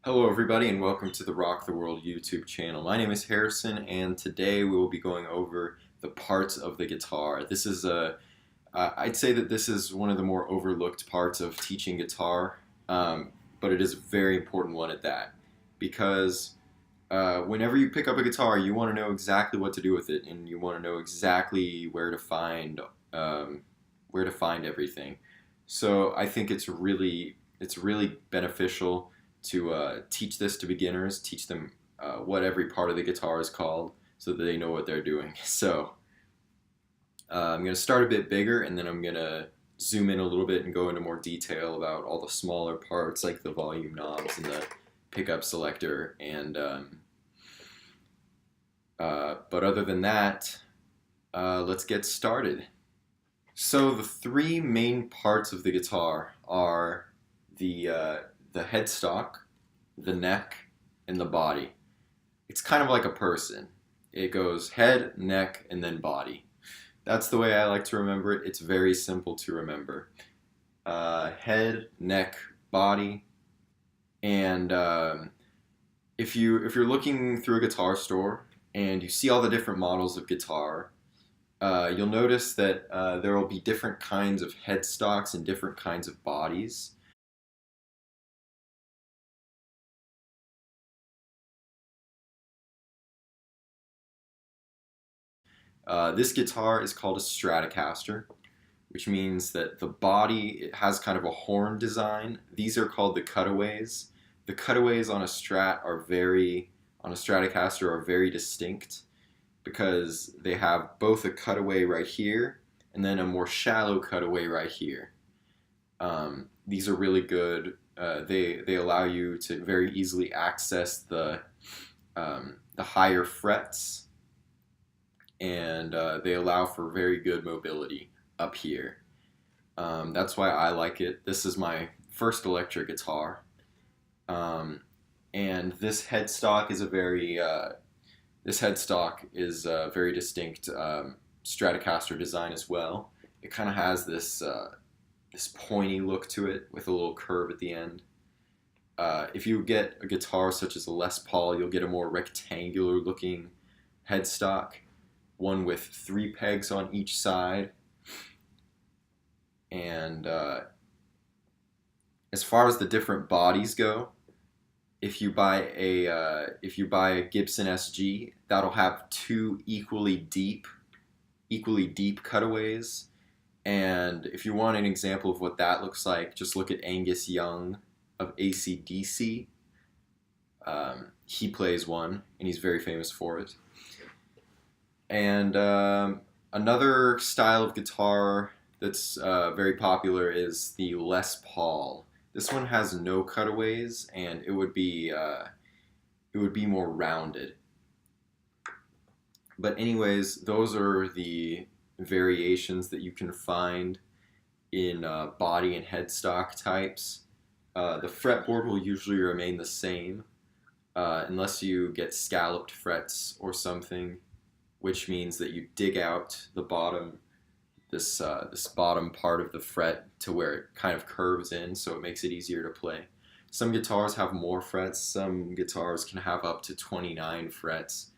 Hello everybody and welcome to the Rock the World YouTube channel. My name is Harrison and today we will be going over the parts of the guitar. I'd say that this is one of the more overlooked parts of teaching guitar, but it is a very important one at that because whenever you pick up a guitar you want to know exactly what to do with it and you want to know exactly where to find everything. So I think it's really beneficial to teach this to beginners, teach them what every part of the guitar is called so that they know what they're doing. So I'm going to start a bit bigger and then I'm going to zoom in a little bit and go into more detail about all the smaller parts like the volume knobs and the pickup selector. But other than that, let's get started. So the three main parts of the guitar are the headstock, the neck, and the body. It's kind of like a person. It goes head, neck, and then body. That's the way I like to remember it. It's very simple to remember. Head, neck, body, and if you're looking through a guitar store and you see all the different models of guitar, you'll notice that there will be different kinds of headstocks and different kinds of bodies. This guitar is called a Stratocaster, which means that the body it has kind of a horn design. These are called the cutaways. The cutaways on a Stratocaster are very distinct because they have both a cutaway right here and then a more shallow cutaway right here. These are really good. They allow you to very easily access the higher frets, and they allow for very good mobility up here. That's why I like it. This is my first electric guitar, and this headstock is a very distinct Stratocaster design as well. It kind of has this pointy look to it with a little curve at the end. If you get a guitar such as a Les Paul, you'll get a more rectangular looking headstock, one with three pegs on each side. And as far as the different bodies go, if you buy a Gibson SG, that'll have two equally deep cutaways. And if you want an example of what that looks like, just look at Angus Young of AC/DC. He plays one, and he's very famous for it. And another style of guitar that's very popular is the Les Paul. This one has no cutaways, and it would be more rounded. But anyways, those are the variations that you can find in body and headstock types. The fretboard will usually remain the same unless you get scalloped frets or something, which means that you dig out the bottom, this bottom part of the fret to where it kind of curves in, so it makes it easier to play. Some guitars have more frets. Some guitars can have up to 29 frets,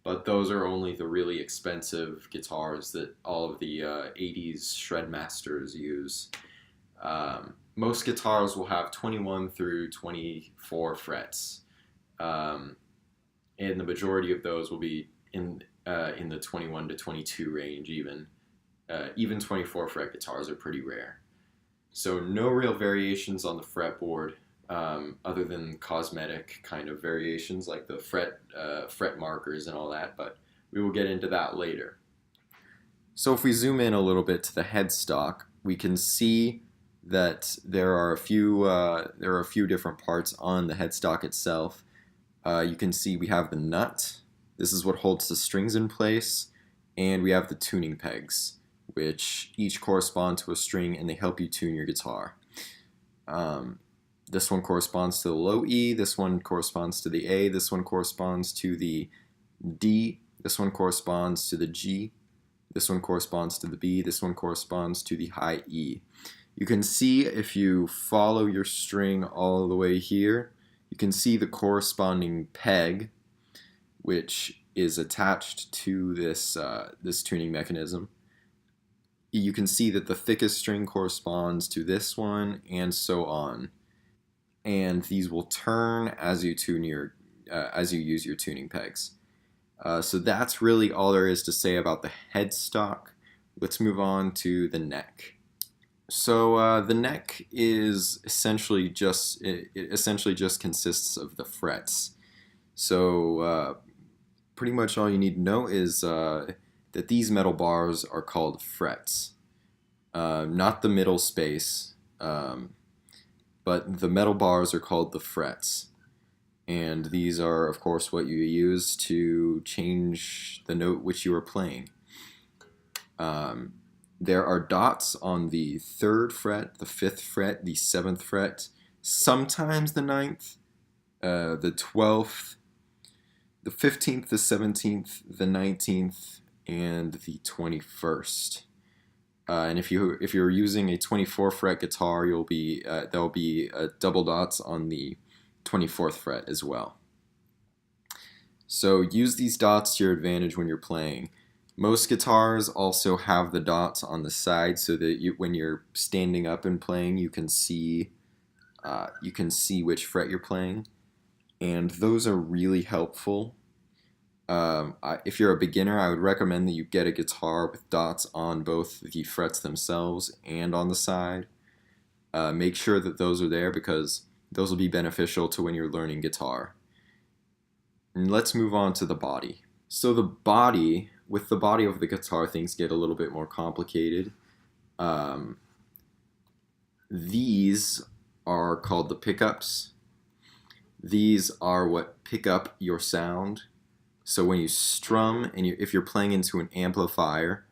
but those are only the really expensive guitars that all of the 80s Shredmasters use. Most guitars will have 21 through 24 frets, and the majority of those will be in the 21 to 22 range. Even 24 fret guitars are pretty rare. So no real variations on the fretboard, other than cosmetic kind of variations like the fret markers and all that, but we will get into that later. So if we zoom in a little bit to the headstock, we can see that there are a few different parts on the headstock itself. You can see we have the nut. This is what holds the strings in place, and we have the tuning pegs, which each correspond to a string and they help you tune your guitar. This one corresponds to the low E, this one corresponds to the A, this one corresponds to the D, this one corresponds to the G, this one corresponds to the B, this one corresponds to the high E. You can see if you follow your string all the way here, You can see the corresponding peg, which is attached to this tuning mechanism. You can see that the thickest string corresponds to this one, and so on. And these will turn as you as you use your tuning pegs. So that's really all there is to say about the headstock. Let's move on to the neck. So the neck is essentially just consists of the frets. So pretty much all you need to know is that these metal bars are called frets, not the middle space, but the metal bars are called the frets. And these are, of course, what you use to change the note which you are playing. There are dots on the 3rd fret, the 5th fret, the 7th fret, sometimes the 9th, the 12th, the 15th, the 17th, the 19th, and the 21st. And if you're using a 24 fret guitar, there'll be double dots on the 24th fret as well. So use these dots to your advantage when you're playing. Most guitars also have the dots on the side so that when you're standing up and playing, you can see which fret you're playing, and those are really helpful. If you're a beginner, I would recommend that you get a guitar with dots on both the frets themselves and on the side. Make sure that those are there because those will be beneficial to when you're learning guitar. And let's move on to the body. So with the body of the guitar, things get a little bit more complicated. These are called the pickups. These are what pick up your sound. So when you strum and if you're playing into an amplifier,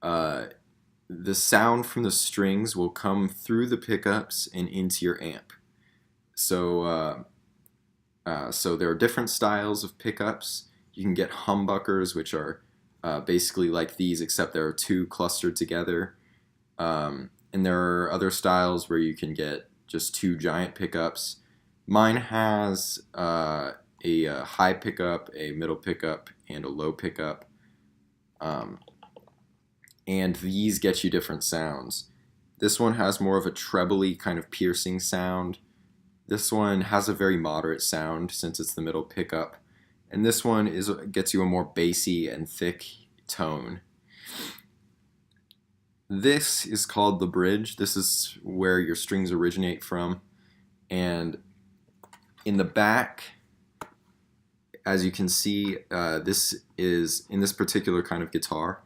the sound from the strings will come through the pickups and into your amp. So there are different styles of pickups. You can get humbuckers, which are basically like these, except there are 2 clustered together. And there are other styles where you can get just 2 giant pickups. Mine has a high pickup, a middle pickup, and a low pickup. And these get you different sounds. This one has more of a trebly kind of piercing sound. This one has a very moderate sound since it's the middle pickup. And this one gets you a more bassy and thick tone. This is called the bridge. This is where your strings originate from. And in the back, as you can see, this is, in this particular kind of guitar,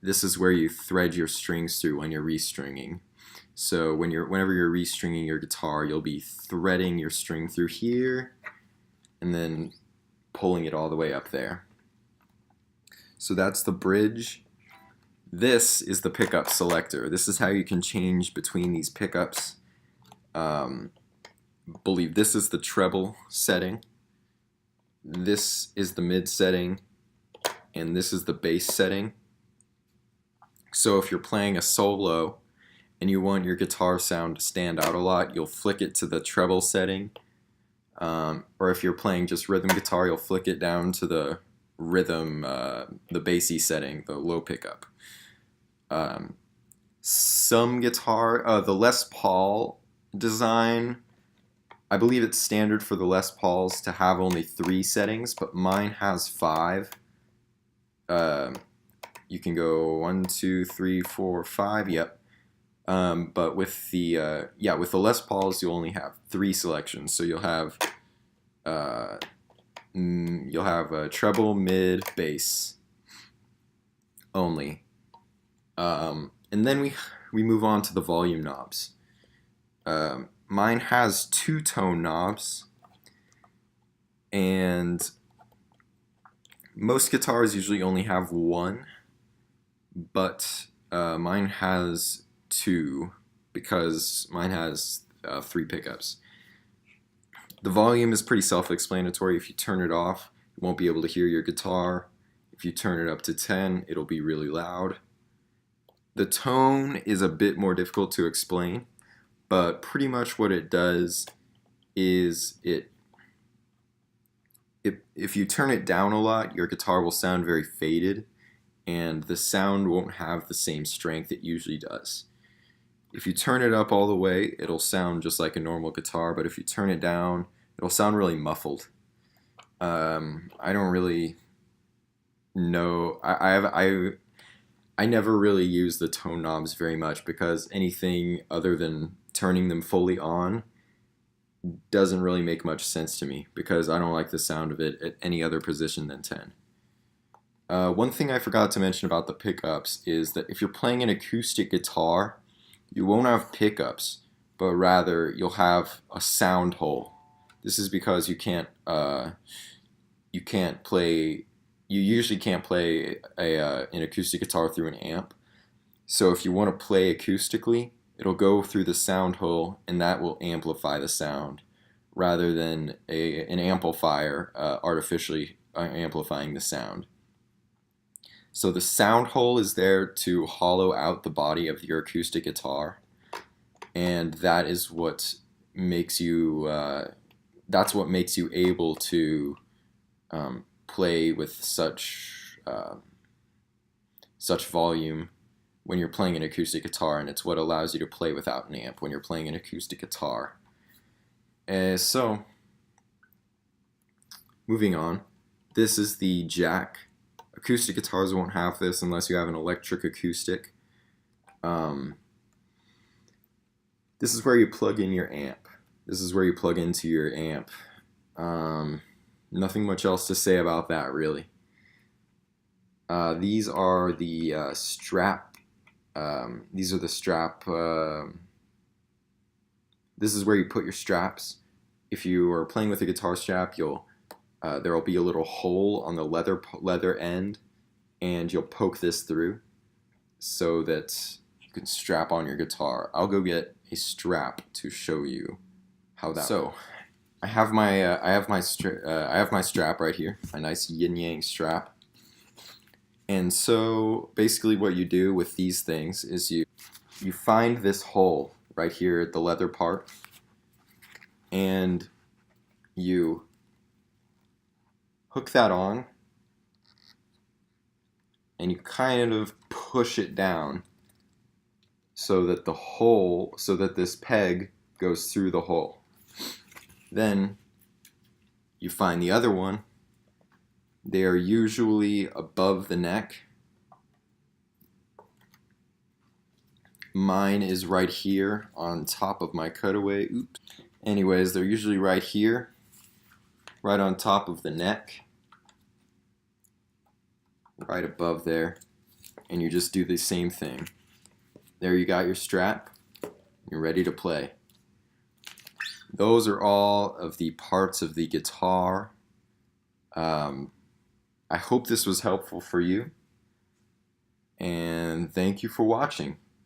this is where you thread your strings through when you're restringing. So whenever you're restringing your guitar, you'll be threading your string through here and then pulling it all the way up there. So that's the bridge. This is the pickup selector. This is how you can change between these pickups. Believe this is the treble setting. This is the mid setting, and this is the bass setting. So if you're playing a solo and you want your guitar sound to stand out a lot, you'll flick it to the treble setting. Or if you're playing just rhythm guitar, you'll flick it down to the rhythm, the bassy setting, the low pickup. Some guitar, the Les Paul design, I believe it's standard for the Les Pauls to have only 3 settings, but mine has 5. You can go 1, 2, 3, 4, 5. Yep. But with the Les Pauls, you'll only have 3 selections. So you'll have a treble, mid, bass only. And then we move on to the volume knobs. Mine has 2 tone knobs, and most guitars usually only have 1, but mine has 2 because mine has 3 pickups. The volume is pretty self-explanatory. If you turn it off, you won't be able to hear your guitar. If you turn it up to 10, it'll be really loud. The tone is a bit more difficult to explain, but pretty much what it does is if you turn it down a lot, your guitar will sound very faded, and the sound won't have the same strength it usually does. If you turn it up all the way, it'll sound just like a normal guitar, but if you turn it down, it'll sound really muffled. I don't really know. I never really use the tone knobs very much because anything other than turning them fully on doesn't really make much sense to me because I don't like the sound of it at any other position than 10. One thing I forgot to mention about the pickups is that if you're playing an acoustic guitar, you won't have pickups, but rather you'll have a sound hole. This is because you usually can't play an acoustic guitar through an amp. So if you want to play acoustically, it'll go through the sound hole, and that will amplify the sound, rather than an amplifier artificially amplifying the sound. So the sound hole is there to hollow out the body of your acoustic guitar, and that is what makes you able to play with such volume when you're playing an acoustic guitar, and it's what allows you to play without an amp when you're playing an acoustic guitar. So, moving on, this is the jack. Acoustic guitars won't have this unless you have an electric acoustic. This is where you plug in your amp. This is where you plug into your amp. Nothing much else to say about that, really. These are the strap. These are the strap. This is where you put your straps. If you are playing with a guitar strap, there will be a little hole on the leather end, and you'll poke this through so that you can strap on your guitar. I'll go get a strap to show you how that. So, I have my strap right here, my nice yin yang strap. And so basically, what you do with these things is you find this hole right here at the leather part, and you hook that on, and you kind of push it down so that this peg goes through the hole. Then you find the other one. They are usually above the neck. Mine is right here on top of my cutaway. Oops. Anyways, they're usually right here, right on top of the neck, right above there, and you just do the same thing. There you got your strap. You're ready to play. Those are all of the parts of the guitar. I hope this was helpful for you, and thank you for watching.